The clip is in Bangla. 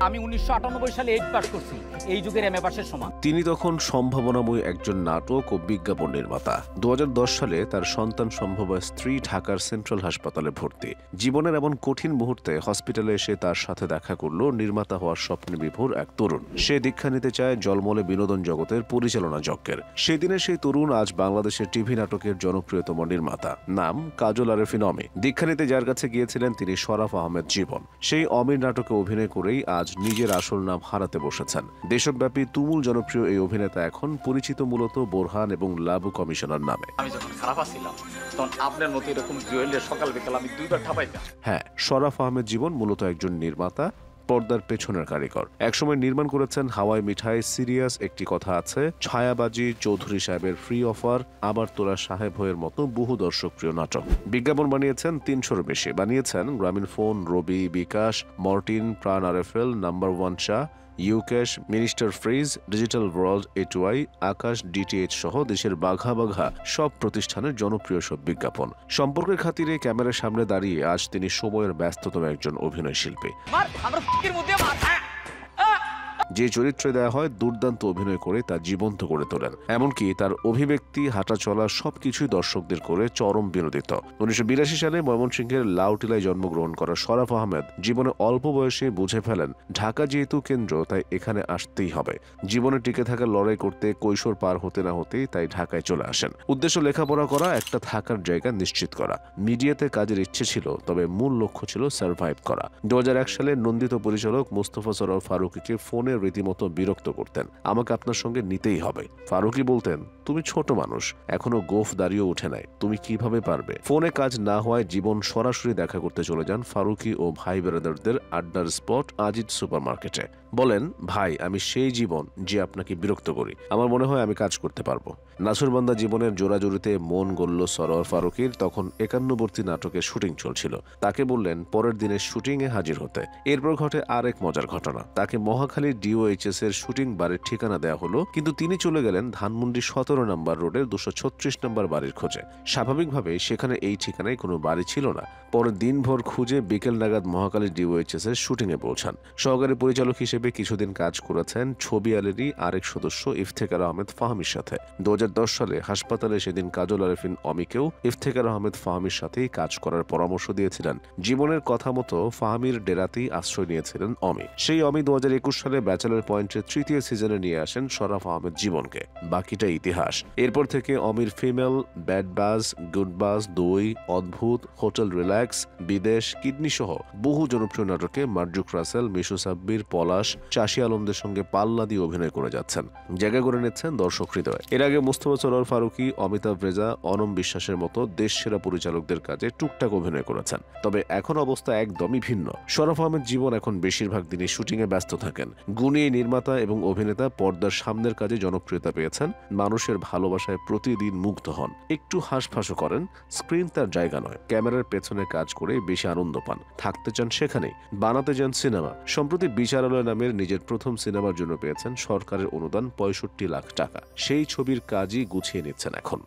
আমি 1998 সালে 8 পাস করছি, এই যুগের এমএ পাসের সমান। তিনি তখন সম্ভাবনাময় একজন নাটক ও বিজ্ঞাপন নির্মাতা। 2010 সালে তার সন্তান সম্ভবা স্ত্রী ঢাকার সেন্ট্রাল হাসপাতালে ভর্তি। জীবনের এমন কঠিন মুহূর্তে হসপিটালে এসে তার সাথে দেখা করল নির্মাতা হওয়ার স্বপ্নে বিভোর এক তরুণ। সে দীক্ষা নিতে চায় জলমলে বিনোদন জগতের পরিচালনা যজ্ঞের। সেদিনে সেই তরুণ আজ বাংলাদেশের টিভি নাটকের জনপ্রিয়তম নির্মাতা, নাম কাজল আরেফিন অমি। দীক্ষা নিতে যার কাছে গিয়েছিলেন তিনি শরাফ আহমেদ জীবন। সেই অমির নাটকে অভিনয় করেই আজ নিজের আসল নাম হারাতে বসেছেন। দেশব্যাপী তুমুল জনপ্রিয় এই অভিনেতা এখন পরিচিত মূলত বোরহান এবং লাবু কমিশনার নামে। আমি যখন খারাপ আছিলাম তখন আপনার মতো এরকম জুয়েলের সকাল বিকাল আমি 2 বার ঠাপাইতাম। হ্যাঁ, শরাফ আহমেদ জীবন মূলত একজন নির্মাতা, পর্দার পেছনের কারিগর। একসময় নির্মাণ করেছেন হাওয়াই মিঠাই, সিরিয়াস একটি কথা আছে, ছায়াবাজি, চৌধুরী সাহেবের ফ্রি অফার, আবার তোরা সাহেব হয়ের মতো বহু দর্শকপ্রিয় নাটক। বিজ্ঞাপন বানিয়েছেন 300-র বেশি। বানিয়েছেন Grameenphone, Robi, bKash, Mortein, PRAN RFL, number 1 চা, UCash, Minister fridge, digital world, A to I, Akash, DTH সহ দেশের বাঘা বাঘা সব প্রতিষ্ঠানের জনপ্রিয় সব বিজ্ঞাপন। সম্পর্কের খাতিরে ক্যামেরার সামনে দাঁড়িয়ে আজ তিনি সময়ের ব্যস্ততম একজন অভিনয় শিল্পী। যে চরিত্রে দেয়া হয় দুর্দান্ত অভিনয় করে তা জীবন্ত করে তোলেন। এমনকি তার অভিব্যক্তি, হাঁটা চলা সবকিছুই দর্শকদের করে চরম বিনোদিত। 1982 সালে ময়মনসিংহের লাউটিলায় জন্মগ্রহণ করা শরাফ আহমেদ জীবনে অল্প বয়সে বুঝে ফেলেন ঢাকা যেহেতু কেন্দ্র, তাই এখানে আসতেই হবে। জীবনে টিকে থাকার লড়াই করতে কৈশোর পার হতে না হতেই তাই ঢাকায় চলে আসেন। উদ্দেশ্য লেখাপড়া করা, একটা থাকার জায়গা নিশ্চিত করা। মিডিয়াতে কাজের ইচ্ছে ছিল, তবে মূল লক্ষ্য ছিল সার্ভাইভ করা। 2001 সালে নন্দিত পরিচালক মোস্তফা সরোয়ার ফারুকীকে ফোনে রীতিমতো বিরক্ত করতেন, আমাকে আপনার সঙ্গে নিতেই হবে। ফারুকী বলতেন, তুমি ছোট মানুষ, এখনো গোফ দাঁড়িয়ে ওঠে নাই, তুমি কিভাবে পারবে? ফোনে কাজ না হওয়ায় জীবন সরাসরি দেখা করতে চলে যান ফারুকী ও ভাই বেরাদারদের আড্ডার স্পট আজিজ সুপার মার্কেটে। বলেন, ভাই, আমি সেই জীবন যে আপনাকে বিরক্ত করি, আমার মনে হয় আমি কাজ করতে পারবো। নাসুরবান্দা জীবনের জোড়াজুড়িতে মন গড়ল সরোয়ার ফারুকীর। তখন 51বর্তী নাটকের শুটিং চলছিল। তাকে বললেন পরের দিনের শুটিং এ হাজির হতে। এরপর ঘটে আরেক মজার ঘটনা। তাকে মহাখালীর ডিওএইচএস এর শুটিং বাড়ির ঠিকানা দেওয়া হলো, কিন্তু তিনি চলে গেলেন ধানমন্ডি 17 নম্বর রোডের 236 নম্বর বাড়ির খোঁজে। স্বাভাবিকভাবে সেখানে এই ঠিকানায় কোনো বাড়ি ছিল না। পরে দিনভর খুঁজে বিকেল নাগাদ মহাখালী ডিওএইচএস এর শুটিং এ পৌঁছান। সহকারী পরিচালক হিসেবে কিছুদিন কাজ করেছেন ছবি আলেরই আরেক সদস্য ইফতেখার আহমেদ ফাহমির সাথে। 2010 সালে হাসপাতালে সেদিন কাজল আরেফিন অমিকেও ইফতেখার আহমেদ ফাহমির সাথেই কাজ করার পরামর্শ দিয়েছিলেন। জীবনের কথা মতো ফাহমির ডেরাতেই আশ্রয় নিয়েছিলেন অমি। সেই অমি 2021 সালে ব্যাচেলর পয়েন্টের 3য় সিজনে নিয়ে আসেন শরাফ আহমেদ জীবনকে। বাকিটা ইতিহাস। এরপর থেকে অমির ফিমেল, ব্যাড বাজ, গুড বাজ, দই, অদ্ভুত, হোটেল রিল্যাক্স, বিদেশ, কিডনি সহ বহু জনপ্রিয় নাটকে মার্জুক রাসেল, মিশু সাব্বির, পলাশ, চাষি আলমদের সঙ্গে পাল্লা দিয়ে অভিনয় করে যাচ্ছেন, জায়গা করে নিচ্ছেন দর্শক হৃদয়ে। এর আগে মোস্তফা সরোয়ার ফারুকী, অমিতাভ রেজা, অনম বিশ্বাসের মতো দেশ সেরা পরিচালকদের কাজে টুকটাক অভিনয় করেছেন। তবে এখন অবস্থা একদমই ভিন্ন। শরাফ আহমেদ জীবন এখন বেশিরভাগ দিনই শুটিং এ ব্যস্ত থাকেন। গুণী নির্মাতা এবং অভিনেতা পর্দার সামনের কাজে জনপ্রিয়তা পেয়েছেন, মানুষের ভালোবাসায় প্রতিদিন মুগ্ধ হন, একটু হাসফাঁসও করেন। স্ক্রিন তার জায়গা নয়, ক্যামেরার পেছনে কাজ করে বেশি আনন্দ পান। থাকতে চান সেখানেই, বানাতে চান সিনেমা। সম্প্রতি বিচারালয় নামের নিজের প্রথম সিনেমার জন্য পেয়েছেন সরকারের অনুদান 65 লাখ টাকা। সেই ছবির কাজই গুছিয়ে নিচ্ছেন এখন।